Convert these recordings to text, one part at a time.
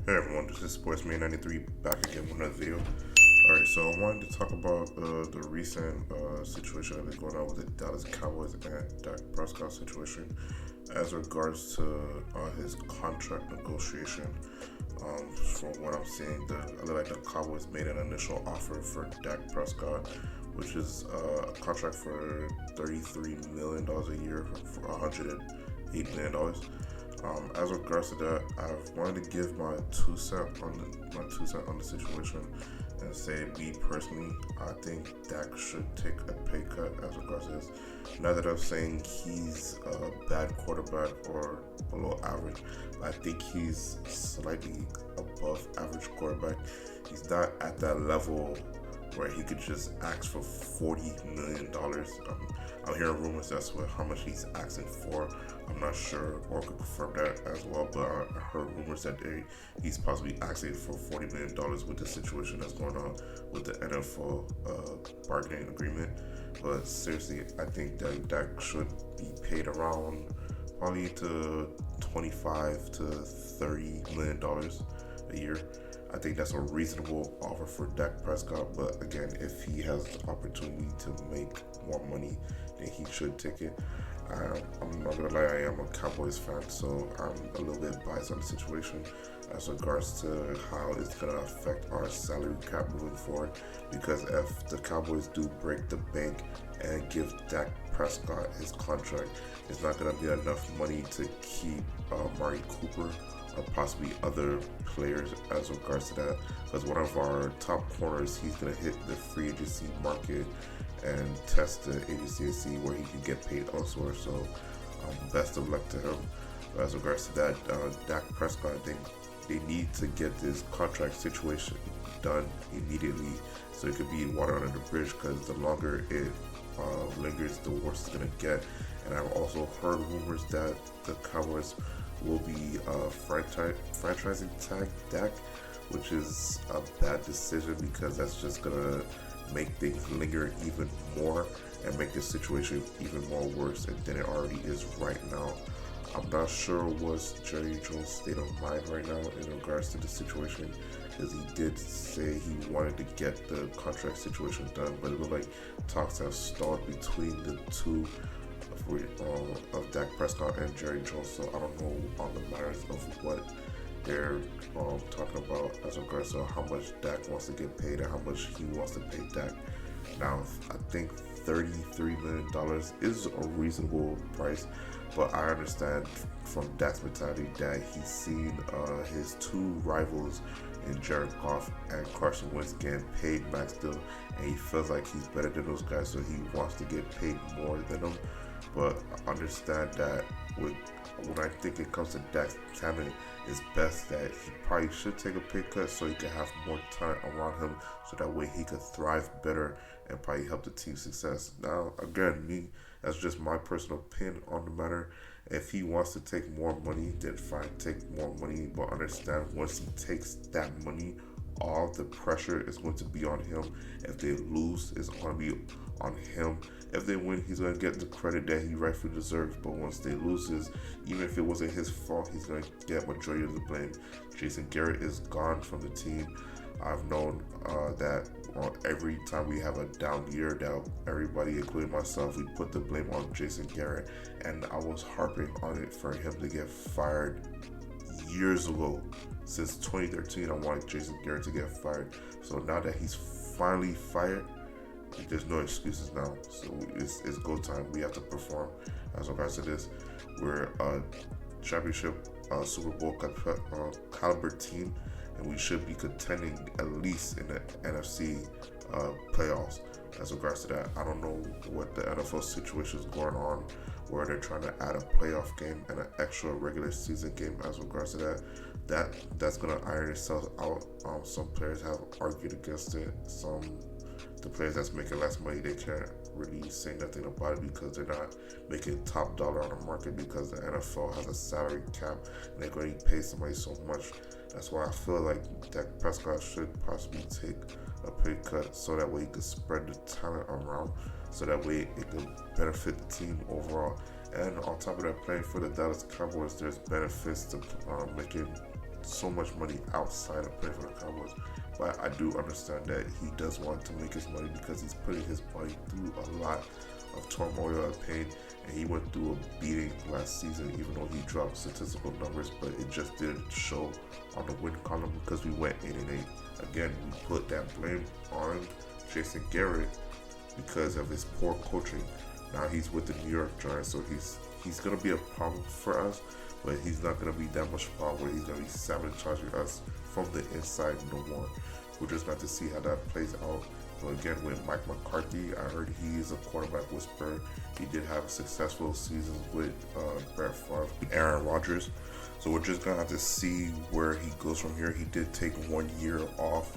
Hey everyone, this is Sportsman93 back again with another video. Alright, so I wanted to talk about the recent situation that is going on with the Dallas Cowboys and Dak Prescott situation as regards to his contract negotiation. From what I'm seeing, it looked like the Cowboys made an initial offer for Dak Prescott, which is a contract for $33 million a year for $108 million. As regards to that, I wanted to give my 2 cents on the situation and say, me personally, I think Dak should take a pay cut as regards to this. Not that I'm saying he's a bad quarterback or below average. I think he's slightly above average quarterback. He's not at that level where he could just ask for $40 million. I'm hearing rumors as to how much he's asking for. I'm not sure or could confirm that as well, but I heard rumors that he's possibly asking for $40 million with the situation that's going on with the NFL bargaining agreement. But seriously, I think that should be paid around probably to $25 to $30 million a year. I think that's a reasonable offer for Dak Prescott, but again, if he has the opportunity to make more money, then he should take it. I'm not gonna lie, I am a Cowboys fan, so I'm a little bit biased on the situation as regards to how it's gonna affect our salary cap moving forward. Because if the Cowboys do break the bank and give Dak Prescott his contract, it's not gonna be enough money to keep Mari Cooper or possibly other players as regards to that. Because one of our top corners, he's gonna hit the free agency market and test the agency and see where he can get paid elsewhere. So best of luck to him. As regards to that, Dak Prescott, I think they need to get this contract situation done immediately so it could be water under the bridge, because the longer it lingers, the worse it's going to get. And I've also heard rumors that the Cowboys will be franchising tag Dak, which is a bad decision because that's just going to make things linger even more and make the situation even more worse than it already is right now. I'm not sure what's Jerry Jones' state of mind right now in regards to the situation, because he did say he wanted to get the contract situation done, but it looked like talks have stalled between the two of Dak Prescott and Jerry Jones. So I don't know on the matters of what they're talking about as regards to how much Dak wants to get paid and how much he wants to pay Dak. Now, I think $33 million is a reasonable price, but I understand from Dak's mentality that he's seen his two rivals in Jared Goff and Carson Wentz getting paid max deal, and he feels like he's better than those guys, so he wants to get paid more than them. But I understand that when I think it comes to Dak's talent, it's best that he probably should take a pay cut so he can have more time around him, so that way he could thrive better and probably help the team's success. Now, again, that's just my personal opinion on the matter. If he wants to take more money, then fine, take more money. But understand, once he takes that money, all the pressure is going to be on him. If they lose, it's going to be on him. If they win, he's going to get the credit that he rightfully deserves. But once they lose, even if it wasn't his fault, he's going to get majority of the blame. Jason Garrett is gone from the team. I've known that every time we have a down year, that everybody, including myself, we put the blame on Jason Garrett. And I was harping on it for him to get fired years ago. Since 2013, I wanted Jason Garrett to get fired. So now that he's finally fired, there's no excuses now. So it's go time. We have to perform as regards to this. We're a championship Super Bowl caliber team, and we should be contending at least in the NFC playoffs. As regards to that, I don't know what the NFL situation is going on, where they're trying to add a playoff game and an extra regular season game. As regards to that's gonna iron itself out. Some players have argued against it. The players that's making less money, they can't really say nothing about it because they're not making top dollar on the market, because the NFL has a salary cap and they're going to pay somebody so much. That's why I feel like Dak Prescott should possibly take a pay cut so that way he can spread the talent around, so that way it can benefit the team overall. And on top of that, playing for the Dallas Cowboys, there's benefits to making so much money outside of playing for the Cowboys. But I do understand that he does want to make his money because he's putting his body through a lot of turmoil and pain, and he went through a beating last season, even though he dropped statistical numbers, but it just didn't show on the win column because we went 8-8. Again, we put that blame on Jason Garrett because of his poor coaching. Now he's with the New York Giants, so he's gonna be a problem for us, but he's not gonna be that much problem where he's gonna be sabotaging us from the inside no more. We're just going to see how that plays out. But again, with Mike McCarthy, I heard he is a quarterback whisperer. He did have successful seasons with Brett Favre, Aaron Rodgers. So we're just going to have to see where he goes from here. He did take 1 year off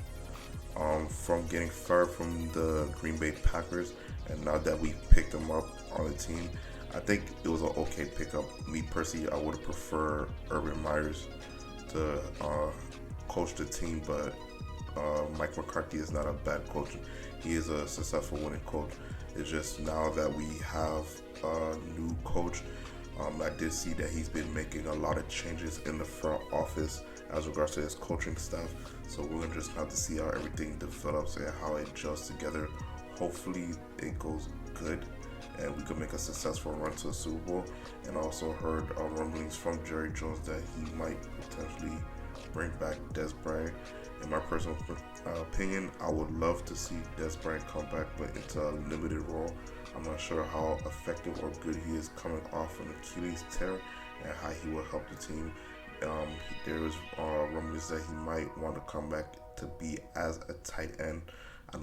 from getting fired from the Green Bay Packers. And now that we picked him up on the team, I think it was an okay pickup. Me personally, I would have preferred Urban Myers to coach the team, but Mike McCarthy is not a bad coach. He is a successful winning coach. It's just now that we have a new coach, I did see that he's been making a lot of changes in the front office as regards to his coaching staff. So we're going to just have to see how everything develops and how it gels together. Hopefully it goes good and we can make a successful run to the Super Bowl. And I also heard rumblings from Jerry Jones that he might potentially bring back Des Bryant. In my personal opinion, I would love to see Des Bryant come back, but into a limited role. I'm not sure how effective or good he is coming off an Achilles tear and how he will help the team. There was rumors that he might want to come back to be as a tight end. I'm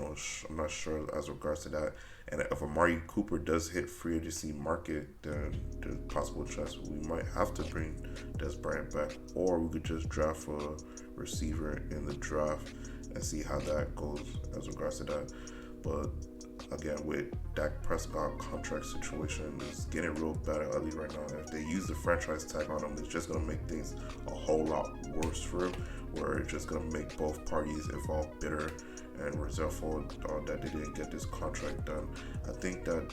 not sure as regards to that. And if Amari Cooper does hit free agency market, then there's possible chance we might have to bring Des Bryant back, or we could just draft a receiver in the draft and see how that goes as regards to that. But again, with DakPrescott contract situation, is getting real bad at least right now. If they use the franchise tag on him, it's just gonna make things a whole lot worse for him, where it's just gonna make both parties involved bitter and resentful that they didn't get this contract done. I think that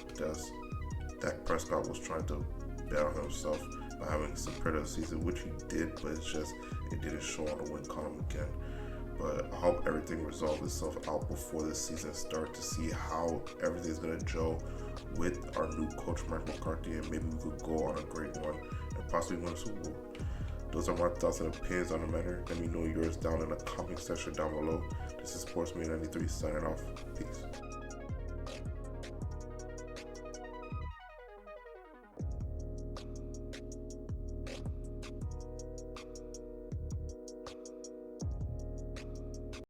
DakPrescott was trying to bet on himself by having some pretty season, which he did, but it's just it didn't show on the win column again. But I hope everything resolves itself out before this season starts to see how everything is going to gel with our new coach, Mike McCarthy, and maybe we could go on a great one and possibly win a Super Bowl. Those are my thoughts and opinions on the matter. Let me know yours down in the comment section down below. This is Sportsman 93 signing off. Peace.